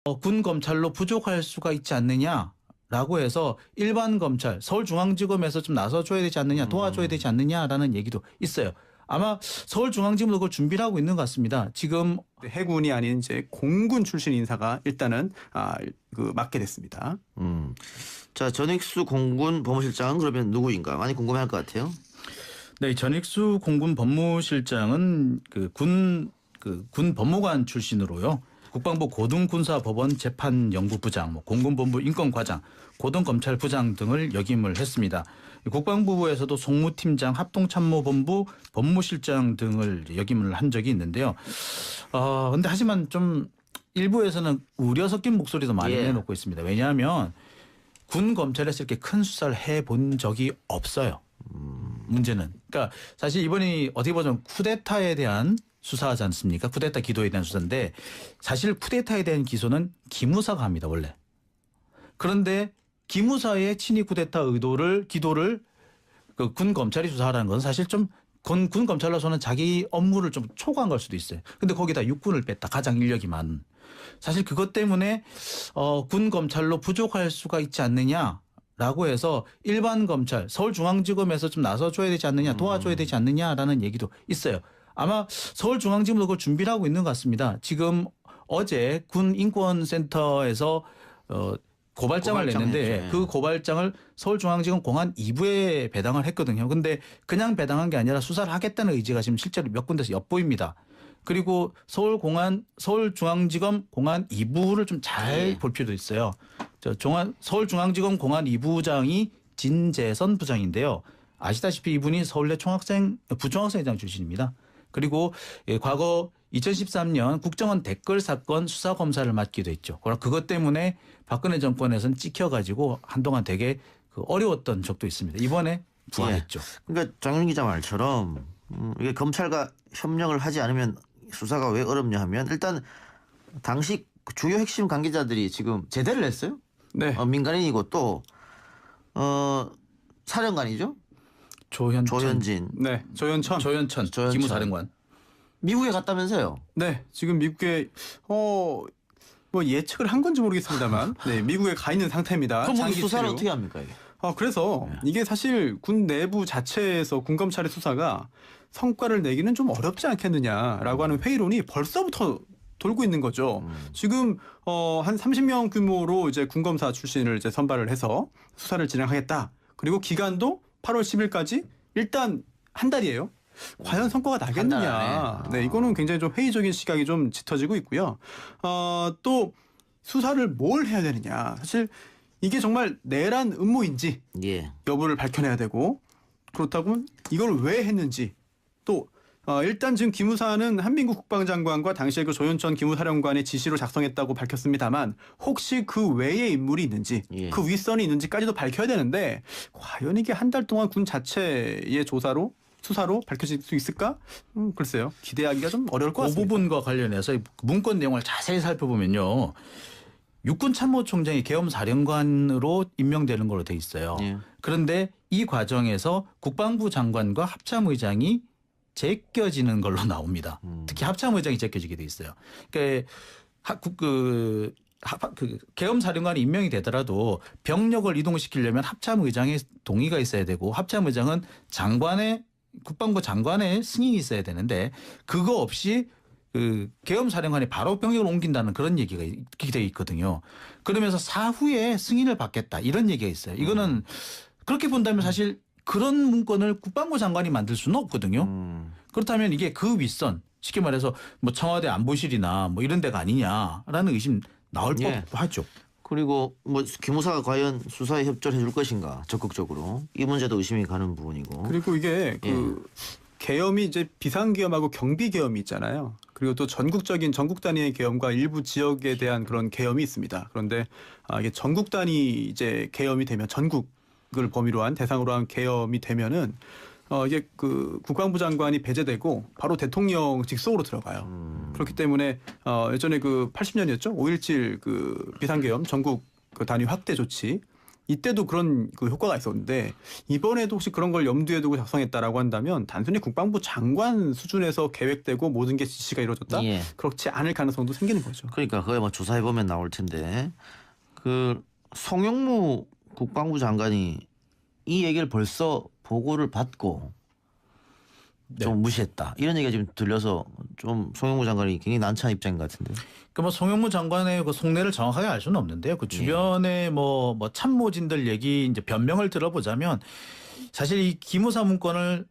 군 검찰로 부족할 수가 있지 않느냐라고 해서 일반 검찰, 서울중앙지검에서 좀 나서줘야 되지 않느냐, 도와줘야 되지 않느냐라는 얘기도 있어요. 아마 서울중앙지검도 그걸 준비를 하고 있는 것 같습니다. 지금 해군이 아닌 이제 공군 출신 인사가 일단은 맡게 됐습니다. 자, 전익수 공군 법무실장은 그러면 누구인가 많이 궁금해할 것 같아요. 네, 전익수 공군 법무실장은 군 법무관 출신으로요. 국방부 고등군사법원 재판연구부장, 공군본부 인권과장, 고등검찰부장 등을 역임을 했습니다. 국방부에서도 송무팀장, 합동참모본부 법무실장 등을 역임을 한 적이 있는데요. 근데 하지만 좀 일부에서는 우려 섞인 목소리도 많이 내놓고 있습니다. 왜냐하면 군 검찰에서 이렇게 큰 수사를 해본 적이 없어요. 문제는. 그러니까 사실 이번이 어떻게 보면 쿠데타에 대한 수사하지 않습니까? 쿠데타 기도에 대한 수사인데 사실 쿠데타에 대한 기소는 기무사가 합니다, 원래. 그런데 기무사의 친위 쿠데타 기도를 군 검찰이 수사하라는 건 사실 좀 군 검찰로서는 자기 업무를 좀 초과한 걸 수도 있어요. 근데 거기다 육군을 뺐다. 가장 인력이 많은. 사실 그것 때문에 군 검찰로 부족할 수가 있지 않느냐라고 해서 일반 검찰, 서울중앙지검에서 좀 나서줘야 되지 않느냐, 도와줘야 되지 않느냐라는 얘기도 있어요. 아마 서울중앙지검도 그걸 준비를 하고 있는 것 같습니다. 지금 어제 군인권센터에서 고발장을 냈는데 했죠. 그 고발장을 서울중앙지검 공안 2부에 배당을 했거든요. 근데 그냥 배당한 게 아니라 수사를 하겠다는 의지가 지금 실제로 몇 군데서 엿보입니다. 그리고 서울중앙지검 공안 2부를 좀 잘 볼 필요도 있어요. 서울중앙지검 공안 2부장이 진재선 부장인데요. 아시다시피 이분이 서울대 부총학생회장 출신입니다. 그리고 과거 2013년 국정원 댓글 사건 수사 검사를 맡기도 했죠. 그것 때문에 박근혜 정권에서는 찍혀가지고 한동안 되게 어려웠던 적도 있습니다. 이번에 부활했죠. 그러니까 장윤 기자 말처럼 이게 검찰과 협력을 하지 않으면 수사가 왜 어렵냐 하면 일단 당시 주요 핵심 관계자들이 지금 제대를 했어요. 네. 민간인이고 또 사령관이죠. 조현진. 네. 조현천 기무사령관. 미국에 갔다면서요. 네. 지금 미국에 뭐 예측을 한 건지 모르겠습니다만 네, 미국에 가 있는 상태입니다. 그럼 장기 수사를 체류. 어떻게 합니까 이게? 그래서 이게 사실 군 내부 자체에서 군 검찰의 수사가 성과를 내기는 좀 어렵지 않겠느냐라고 하는 회의론이 벌써부터 돌고 있는 거죠. 지금 한 30명 규모로 이제 군검사 출신을 이제 선발을 해서 수사를 진행하겠다. 그리고 기간도 8월 10일까지 일단 한 달이에요. 과연 성과가 나겠느냐. 네, 이거는 굉장히 좀 회의적인 시각이 좀 짙어지고 있고요. 또 수사를 뭘 해야 되느냐. 사실 이게 정말 내란 음모인지 여부를 밝혀내야 되고 그렇다면 이걸 왜 했는지 또 일단 지금 기무사는 한민국 국방장관과 당시에 그 조현천 기무사령관의 지시로 작성했다고 밝혔습니다만 혹시 그 외의 인물이 있는지 그 윗선이 있는지까지도 밝혀야 되는데 과연 이게 한 달 동안 군 자체의 수사로 밝혀질 수 있을까? 글쎄요. 기대하기가 좀 어려울 것 같습니다. 그 부분과 관련해서 문건 내용을 자세히 살펴보면요. 육군참모총장이 계엄사령관으로 임명되는 걸로 돼 있어요. 그런데 이 과정에서 국방부 장관과 합참의장이 제껴지는 걸로 나옵니다. 특히 합참의장이 제껴지게 돼 있어요. 그러니까 계엄사령관이 임명이 되더라도 병력을 이동시키려면 합참의장의 동의가 있어야 되고 합참의장은 국방부 장관의 승인이 있어야 되는데 그거 없이 계엄사령관이 바로 병력을 옮긴다는 그런 얘기가 되어 있거든요. 그러면서 사후에 승인을 받겠다 이런 얘기가 있어요. 이거는 그렇게 본다면 사실 그런 문건을 국방부 장관이 만들 수는 없거든요. 그렇다면 이게 그 윗선 쉽게 말해서 뭐 청와대 안보실이나 뭐 이런 데가 아니냐라는 의심 나올 법하죠. 그리고 뭐 기무사가 과연 수사에 협조를 해줄 것인가 적극적으로 이 문제도 의심이 가는 부분이고. 그리고 이게 계엄이 이제 비상계엄하고 경비계엄이 있잖아요. 그리고 또 전국 단위의 계엄과 일부 지역에 대한 그런 계엄이 있습니다. 그런데 이게 전국 단위 이제 계엄이 되면 전국을 범위로 한 대상으로 한 계엄이 되면은 이게 국방부 장관이 배제되고 바로 대통령 직속으로 들어가요. 그렇기 때문에 예전에 80년이었죠. 5.17 비상계엄 전국 단위 확대 조치 이때도 그런 그 효과가 있었는데 이번에도 혹시 그런 걸 염두에 두고 작성했다라고 한다면 단순히 국방부 장관 수준에서 계획되고 모든 게 지시가 이루어졌다? 예. 그렇지 않을 가능성도 생기는 거죠. 그러니까 그거 뭐 조사해 보면 나올 텐데 그 송영무 국방부 장관이 이 얘기를 벌써 보고를 받고 좀 무시했다. 이런 얘기가 지금 들려서 좀 송영무 장관이 굉장히 난처한 입장인 것 같은데. 뭐 송영무 장관의 그 속내를 정확하게 알 수는 없는데요. 그 주변에 뭐 참모진들 얘기 이제 변명을 들어보자면 사실 이 기무사 문건을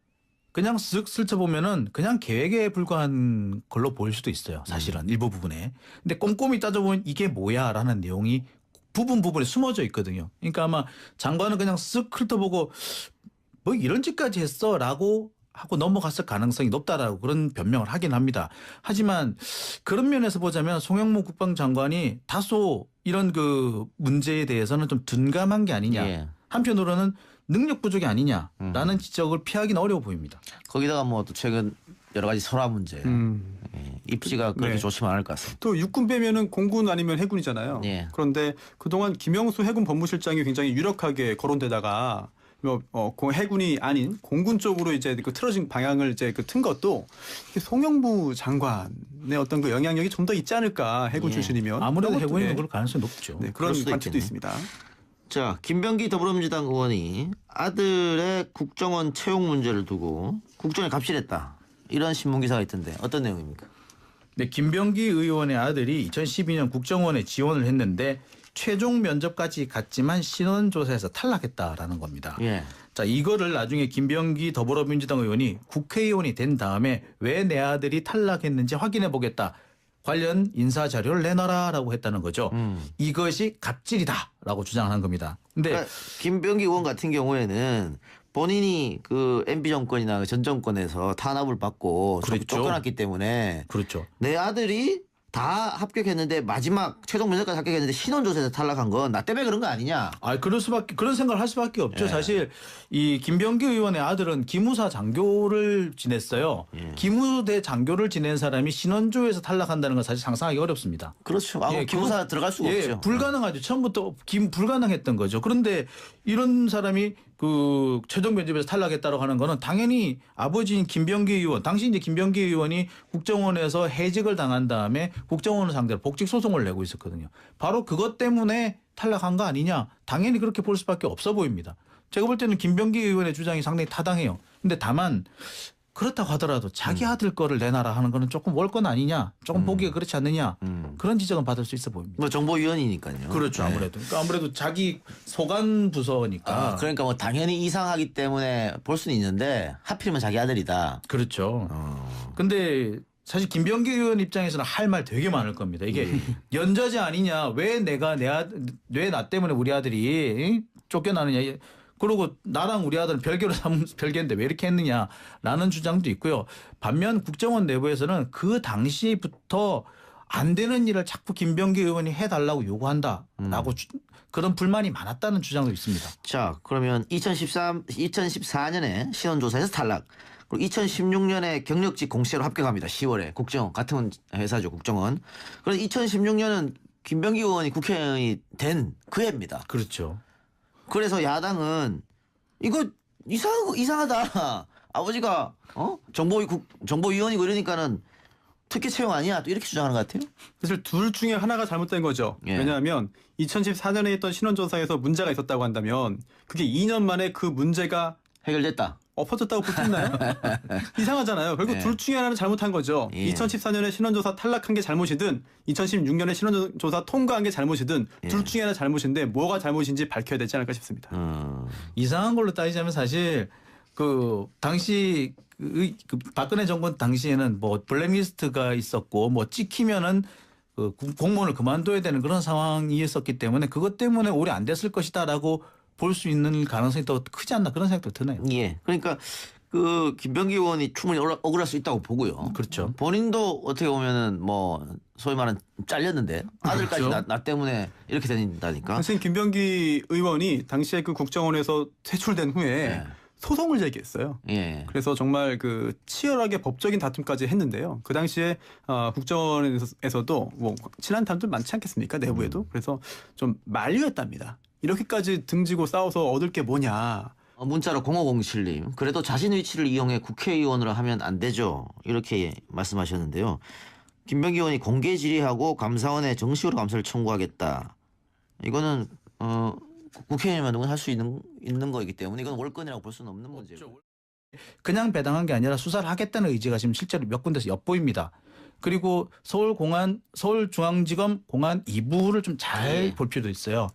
그냥 쓱 슬쳐보면은 그냥 계획에 불과한 걸로 보일 수도 있어요. 사실은 일부 부분에. 근데 꼼꼼히 따져보면 이게 뭐야라는 내용이 부분에 숨어져 있거든요. 그러니까 아마 장관은 그냥 쓱 훑어보고 뭐 이런 짓까지 했어라고 하고 넘어갔을 가능성이 높다라고 그런 변명을 하긴 합니다. 하지만 그런 면에서 보자면 송영무 국방장관이 다소 이런 그 문제에 대해서는 좀 둔감한 게 아니냐. 예. 한편으로는 능력 부족이 아니냐라는 지적을 피하기는 어려워 보입니다. 거기다가 뭐 또 최근 여러 가지 설화 문제, 예. 입지가 그렇게 네. 좋지만 않을 것 같습니다. 또 육군 빼면은 공군 아니면 해군이잖아요. 예. 그런데 그동안 김영수 해군 법무실장이 굉장히 유력하게 거론되다가 그 해군이 아닌 공군 쪽으로 이제 그 틀어진 방향을 이제 그 튼 것도 송영무 장관의 어떤 그 영향력이 좀 더 있지 않을까 해군 예. 출신이면 아무래도 그런 것도, 해군이 예. 그럴 가능성이 높죠. 네, 그럴 그런 수도 관측도 있겠네. 있습니다. 자, 김병기 더불어민주당 의원이 아들의 국정원 채용 문제를 두고 국정에 갑질했다. 이런 신문 기사가 있던데 어떤 내용입니까? 네, 김병기 의원의 아들이 2012년 국정원에 지원을 했는데 최종 면접까지 갔지만 신원조사에서 탈락했다라는 겁니다. 예. 자, 이거를 나중에 김병기 더불어민주당 의원이 국회의원이 된 다음에 왜 내 아들이 탈락했는지 확인해 보겠다. 관련 인사 자료를 내놔라라고 했다는 거죠. 이것이 갑질이다라고 주장한 겁니다. 근데 그러니까 김병기 의원 같은 경우에는 본인이 그 MB 정권이나 그 전 정권에서 탄압을 받고 그랬죠. 쫓겨났기 때문에 그렇죠. 내 아들이 다 합격했는데 마지막 최종 면접까지 합격했는데 신원조사에서 탈락한 건 나 때문에 그런 거 아니냐? 그런 생각을 할 수밖에 없죠. 예. 사실 이 김병기 의원의 아들은 기무사 장교를 지냈어요. 예. 기무대 장교를 지낸 사람이 신원조에서 탈락한다는 건 사실 상상하기 어렵습니다. 그렇죠. 아, 예, 기무사 들어갈 수가 없죠. 불가능하죠. 처음부터 불가능했던 거죠. 그런데 이런 사람이 그 최종 면접에서 탈락했다고 하는 거는 당연히 아버지인 김병기 의원, 당시 이제 김병기 의원이 국정원에서 해직을 당한 다음에 국정원을 상대로 복직 소송을 내고 있었거든요. 바로 그것 때문에 탈락한 거 아니냐? 당연히 그렇게 볼 수밖에 없어 보입니다. 제가 볼 때는 김병기 의원의 주장이 상당히 타당해요. 근데 다만 그렇다고 하더라도 자기 아들 거를 내놔라 하는 거는 조금 월권 아니냐? 조금 보기가 그렇지 않느냐? 그런 지적은 받을 수 있어 보입니다. 뭐 정보위원이니까요. 그렇죠. 네. 아무래도. 그러니까 아무래도 자기 소관 부서니까. 아, 그러니까 뭐 당연히 이상하기 때문에 볼 수는 있는데 하필이면 자기 아들이다. 그렇죠. 근데 사실 김병기 의원 입장에서는 할 말 되게 많을 겁니다. 이게 연좌제 아니냐? 왜 왜 나 때문에 우리 아들이 쫓겨나느냐? 그리고 나랑 우리 아들은 별개인데 왜 이렇게 했느냐라는 주장도 있고요. 반면 국정원 내부에서는 그 당시부터 안 되는 일을 자꾸 김병기 의원이 해달라고 요구한다라고 그런 불만이 많았다는 주장도 있습니다. 자, 그러면 2014년에 신원조사에서 탈락. 그리고 2016년에 경력직 공시로 합격합니다. 10월에 국정원 같은 회사죠. 국정원. 그래서 2016년은 김병기 의원이 국회의원이 된 그 해입니다. 그렇죠. 그래서 야당은 이거 이상하다. 아버지가 정보위원이고 이러니까는 특혜 채용 아니야. 또 이렇게 주장하는 것 같아요. 사실 둘 중에 하나가 잘못된 거죠. 예. 왜냐하면 2014년에 했던 신원조사에서 문제가 있었다고 한다면 그게 2년 만에 그 문제가 해결됐다. 엎어졌다고 볼 수 있나요? 이상하잖아요. 결국 예. 둘 중에 하나는 잘못한 거죠. 예. 2014년에 신원조사 탈락한 게 잘못이든 2016년에 신원조사 통과한 게 잘못이든 둘 중에 하나 잘못인데 뭐가 잘못인지 밝혀야 되지 않을까 싶습니다. 이상한 걸로 따지자면 사실 그 당시 그 박근혜 정권 당시에는 뭐 블랙리스트가 있었고 뭐 찍히면은 그 공무원을 그만둬야 되는 그런 상황이었었기 때문에 그것 때문에 오래 안 됐을 것이다라고 볼 수 있는 가능성이 더 크지 않나 그런 생각도 드네요. 예. 그러니까 그 김병기 의원이 충분히 억울할 수 있다고 보고요. 그렇죠. 본인도 어떻게 보면은 뭐 소위 말하는 잘렸는데 아들까지 그렇죠. 나 때문에 이렇게 된다니까. 사실 김병기 의원이 당시에 그 국정원에서 퇴출된 후에 예. 소송을 제기했어요. 예. 그래서 정말 그 치열하게 법적인 다툼까지 했는데요. 그 당시에 국정원에서도 뭐 친한 사람들 많지 않겠습니까? 내부에도. 그래서 좀 만류했답니다. 이렇게까지 등지고 싸워서 얻을 게 뭐냐. 문자로 0507님. 그래도 자신 위치를 이용해 국회의원으로 하면 안 되죠. 이렇게 말씀하셨는데요. 김병기 의원이 공개 질의하고 감사원에 정식으로 감사를 청구하겠다. 이거는 국회의원만 할 수 있는 거이기 때문에 이건 월권이라고 볼 수는 없는 문제고. 그냥 배당한 게 아니라 수사를 하겠다는 의지가 지금 실제로 몇 군데서 엿보입니다. 그리고 서울중앙지검 공안 2부를 좀 잘 볼 필요도 있어요.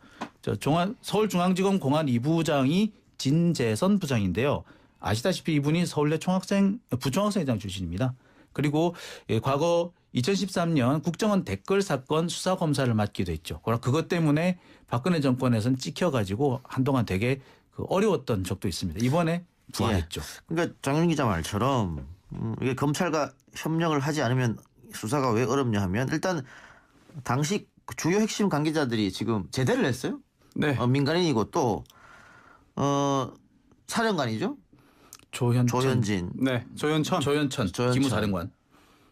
서울중앙지검 공안 2부장이 진재선 부장인데요. 아시다시피 이분이 서울대 부총학생회장 출신입니다. 그리고 과거 2013년 국정원 댓글 사건 수사 검사를 맡기도 했죠. 그러나 그것 때문에 박근혜 정권에서는 찍혀가지고 한동안 되게 어려웠던 적도 있습니다. 이번에 부활했죠. 그러니까 장윤 기자 말처럼 이게 검찰과 협력을 하지 않으면 수사가 왜 어렵냐 하면 일단 당시 주요 핵심 관계자들이 지금 제대를 했어요. 네. 민간인이고 또 사령관이죠. 조현진. 네. 조현천. 조현천 기무사령관.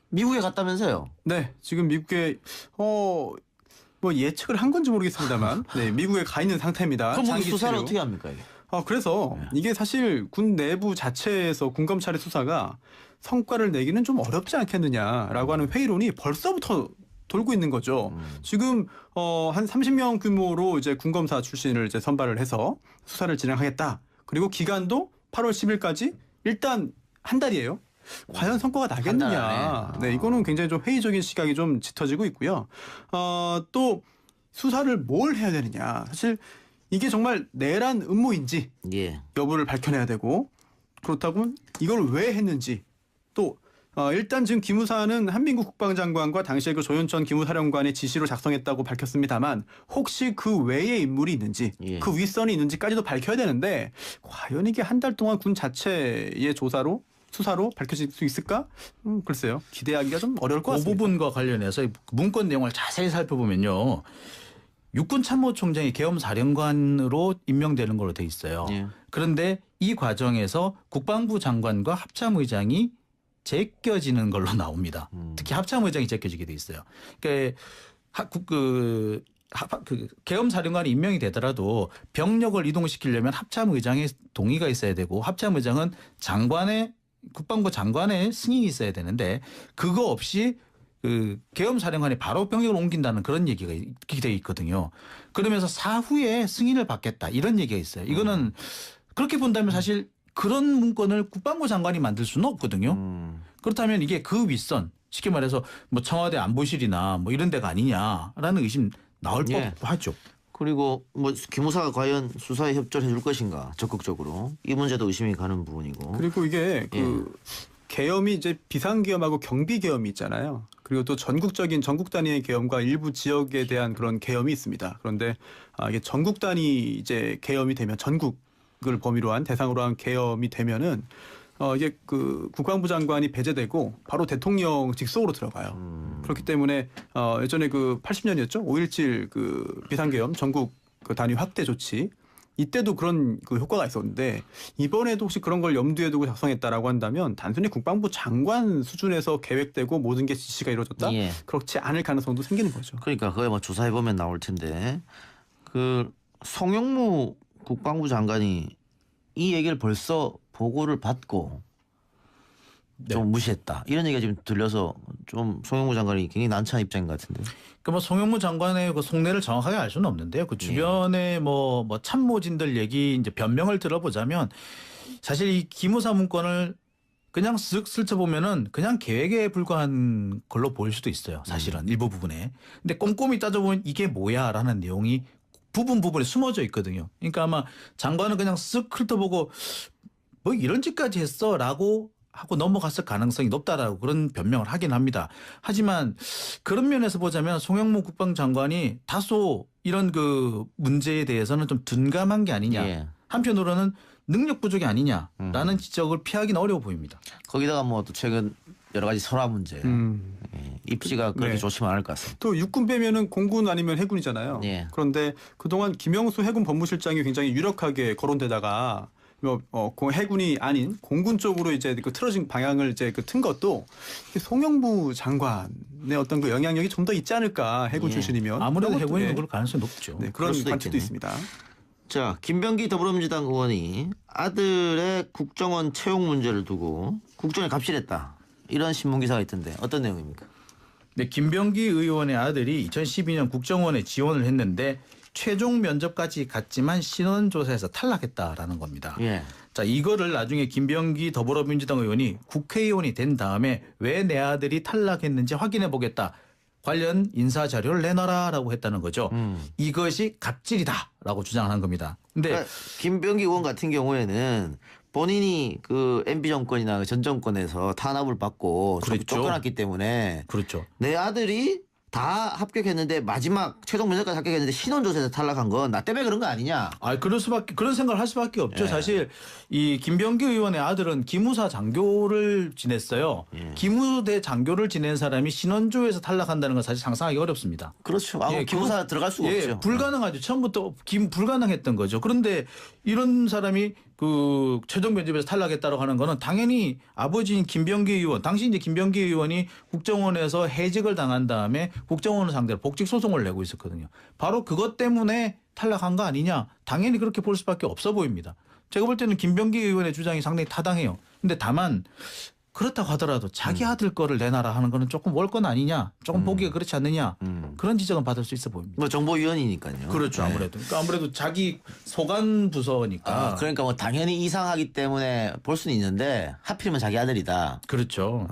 미국에 갔다면서요? 네. 지금 미국에 뭐 예측을 한 건지 모르겠습니다만 네, 미국에 가 있는 상태입니다. 그럼 장기 수사를 체류. 어떻게 합니까 이게? 그래서 이게 사실 군 내부 자체에서 군 검찰의 수사가 성과를 내기는 좀 어렵지 않겠느냐라고 하는 회의론이 벌써부터 돌고 있는 거죠. 지금 한 30명 규모로 이제 군 검사 출신을 이제 선발을 해서 수사를 진행하겠다. 그리고 기간도 8월 10일까지 일단 한 달이에요. 과연 성과가 나겠느냐. 네, 이거는 굉장히 좀 회의적인 시각이 좀 짙어지고 있고요. 또 수사를 뭘 해야 되느냐. 사실 이게 정말 내란 음모인지 여부를 밝혀내야 되고 그렇다면 이걸 왜 했는지 또 일단 지금 기무사는 한민국 국방장관과 당시에 그 조현천 기무사령관의 지시로 작성했다고 밝혔습니다만 혹시 그 외에 인물이 있는지 그 윗선이 있는지까지도 밝혀야 되는데 과연 이게 한 달 동안 군 자체의 수사로 밝혀질 수 있을까? 글쎄요. 기대하기가 좀 어려울 것 같습니다. 그 부분과 관련해서 문건 내용을 자세히 살펴보면요. 육군참모총장이 계엄사령관으로 임명되는 걸로 돼 있어요. 그런데 이 과정에서 국방부 장관과 합참의장이 제껴지는 걸로 나옵니다. 특히 합참의장이 제껴지게 돼 있어요. 그러니까 계엄사령관이 임명이 되더라도 병력을 이동시키려면 합참의장의 동의가 있어야 되고 합참의장은 국방부 장관의 승인이 있어야 되는데 그거 없이 계엄사령관이 바로 병력을 옮긴다는 그런 얘기가 되어 있거든요. 그러면서 사후에 승인을 받겠다 이런 얘기가 있어요. 이거는 그렇게 본다면 사실 그런 문건을 국방부 장관이 만들 수는 없거든요. 그렇다면 이게 그 윗선 쉽게 말해서 뭐 청와대 안보실이나 뭐 이런 데가 아니냐라는 의심 나올 법하죠. 그리고 뭐 기무사가 과연 수사에 협조를 해줄 것인가 적극적으로 이 문제도 의심이 가는 부분이고. 그리고 이게 계엄이 이제 비상계엄하고 경비계엄이 있잖아요. 그리고 또 전국 단위의 계엄과 일부 지역에 대한 그런 계엄이 있습니다. 그런데 이게 전국 단위 이제 계엄이 되면 전국을 범위로 한 대상으로 한 계엄이 되면은 이게 그 국방부 장관이 배제되고 바로 대통령 직속으로 들어가요. 그렇기 때문에 예전에 그 80년이었죠. 5.17 그 비상계엄 전국 그 단위 확대 조치 이때도 그런 그 효과가 있었는데 이번에도 혹시 그런 걸 염두에 두고 작성했다라고 한다면 단순히 국방부 장관 수준에서 계획되고 모든 게 지시가 이루어졌다? 그렇지 않을 가능성도 생기는 거죠. 그러니까 그거 뭐 조사해 보면 나올 텐데 그 송영무 국방부 장관이 이 얘기를 벌써 보고를 받고 좀 무시했다. 이런 얘기가 지금 들려서 좀 송영무 장관이 굉장히 난처한 입장인 것 같은데. 그러니까 뭐 송영무 장관의 그 속내를 정확하게 알 수는 없는데요. 그 주변에 뭐 참모진들 얘기 이제 변명을 들어보자면 사실 이 기무사 문건을 그냥 쓱 슬쳐보면은 그냥 계획에 불과한 걸로 보일 수도 있어요. 사실은 일부 부분에. 근데 꼼꼼히 따져보면 이게 뭐야라는 내용이 부분에 숨어져 있거든요. 그러니까 아마 장관은 그냥 쓱 훑어보고 뭐 이런 짓까지 했어라고 하고 넘어갔을 가능성이 높다라고 그런 변명을 하긴 합니다. 하지만 그런 면에서 보자면 송영무 국방장관이 다소 이런 그 문제에 대해서는 좀 둔감한 게 아니냐. 한편으로는 능력 부족이 아니냐라는 지적을 피하기는 어려워 보입니다. 거기다가 뭐 또 최근 여러 가지 설화 문제 입지가 그렇게 좋지는 않을 것 같습니다. 또 육군 빼면은 공군 아니면 해군이잖아요. 그런데 그동안 김영수 해군 법무실장이 굉장히 유력하게 거론되다가 해군이 아닌 공군 쪽으로 이제 그 틀어진 방향을 이제 그 튼 것도 송영무 장관의 어떤 그 영향력이 좀 더 있지 않을까 해군 예. 출신이면 아무래도 그런 것도, 해군이 예. 그럴 가능성이 높죠. 네, 그럴 그런 수도 관측도 있겠네. 있습니다. 자, 김병기 더불어민주당 의원이 아들의 국정원 채용 문제를 두고 국정에 갑질했다. 이런 신문 기사가 있던데 어떤 내용입니까? 네, 김병기 의원의 아들이 2012년 국정원에 지원을 했는데 최종 면접까지 갔지만 신원조사에서 탈락했다라는 겁니다. 예. 자, 이거를 나중에 김병기 더불어민주당 의원이 국회의원이 된 다음에 왜 내 아들이 탈락했는지 확인해 보겠다. 관련 인사 자료를 내놔라라고 했다는 거죠. 이것이 갑질이다라고 주장한 겁니다. 근데 그러니까 김병기 의원 같은 경우에는 본인이 그 MB 정권이나 전 정권에서 탄압을 받고 그랬죠. 쫓겨났기 때문에 그렇죠. 내 아들이 다 합격했는데 마지막 최종 면접까지 합격했는데 신원조사에서 탈락한 건 나 때문에 그런 거 아니냐? 아, 그런 생각을 할 수밖에 없죠. 예. 사실 이 김병기 의원의 아들은 기무사 장교를 지냈어요. 예. 기무대 장교를 지낸 사람이 신원조에서 탈락한다는 건 사실 상상하기 어렵습니다. 그렇죠. 아, 예, 기무사 들어갈 수가 예, 없죠. 불가능하죠. 처음부터 불가능했던 거죠. 그런데 이런 사람이 그 최종 면접에서 탈락했다고 하는 거는 당연히 아버지인 김병기 의원, 당시 이제 김병기 의원이 국정원에서 해직을 당한 다음에 국정원을 상대로 복직 소송을 내고 있었거든요. 바로 그것 때문에 탈락한 거 아니냐? 당연히 그렇게 볼 수밖에 없어 보입니다. 제가 볼 때는 김병기 의원의 주장이 상당히 타당해요. 근데 다만 그렇다고 하더라도 자기 아들 거를 내놔라 하는 거는 조금 월권 아니냐? 조금 보기가 그렇지 않느냐? 그런 지적은 받을 수 있어 보입니다. 뭐 정보위원이니까요. 그렇죠. 네. 아무래도. 그러니까 아무래도 자기 소관 부서니까. 아, 그러니까 뭐 당연히 이상하기 때문에 볼 수는 있는데 하필이면 자기 아들이다. 그렇죠.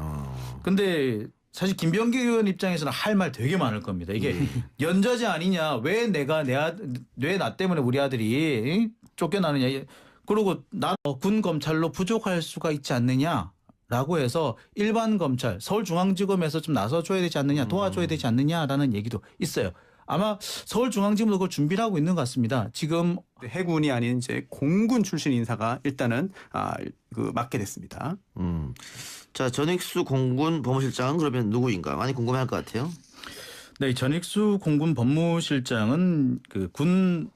근데 사실 김병기 의원 입장에서는 할 말 되게 많을 겁니다. 이게 연좌제 아니냐? 왜 왜 나 때문에 우리 아들이 쫓겨나느냐? 그리고 군 검찰로 부족할 수가 있지 않느냐? 라고 해서 일반 검찰 서울중앙지검에서 좀 나서줘야 되지 않느냐, 도와줘야 되지 않느냐라는 얘기도 있어요. 아마 서울중앙지검도 그걸 준비를 하고 있는 것 같습니다. 지금 해군이 아닌 이제 공군 출신 인사가 일단은 맡게 됐습니다. 자, 전익수 공군 법무실장은 그러면 누구인가 많이 궁금해할 것 같아요. 네, 이 전익수 공군 법무실장은 군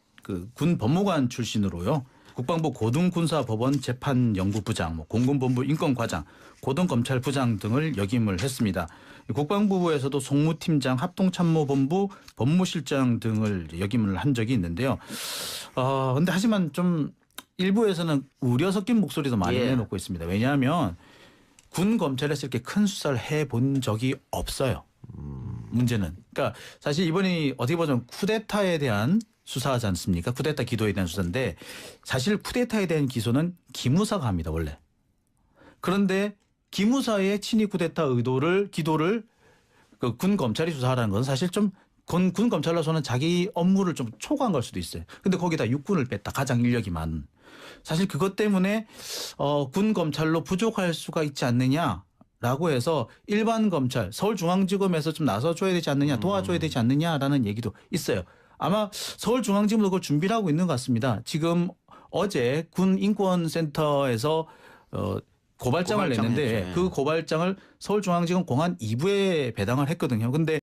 법무관 출신으로요. 국방부 고등군사법원 재판연구부장, 공군본부 인권과장, 고등검찰부장 등을 역임을 했습니다. 국방부에서도 송무팀장, 합동참모본부 법무실장 등을 역임을 한 적이 있는데요. 근데 하지만 좀 일부에서는 우려 섞인 목소리도 많이 예. 내놓고 있습니다. 왜냐하면 군 검찰에서 이렇게 큰 수사를 해본 적이 없어요. 문제는. 그러니까 사실 이번이 어떻게 보면 쿠데타에 대한 수사하지 않습니까? 쿠데타 기도에 대한 수사인데 사실 쿠데타에 대한 기소는 기무사가 합니다, 원래. 그런데 기무사의 친위 쿠데타 기도를 군 검찰이 수사하라는 건 사실 좀 군 검찰로서는 자기 업무를 좀 초과한 걸 수도 있어요. 근데 거기다 육군을 뺐다. 가장 인력이 많은. 사실 그것 때문에 군 검찰로 부족할 수가 있지 않느냐라고 해서 일반 검찰 서울중앙지검에서 좀 나서줘야 되지 않느냐, 도와줘야 되지 않느냐라는 얘기도 있어요. 아마 서울중앙지검도 그걸 준비를 하고 있는 것 같습니다. 지금 어제 군인권센터에서 고발장을 냈는데 냈죠. 그 고발장을 서울중앙지검 공안 2부에 배당을 했거든요. 근데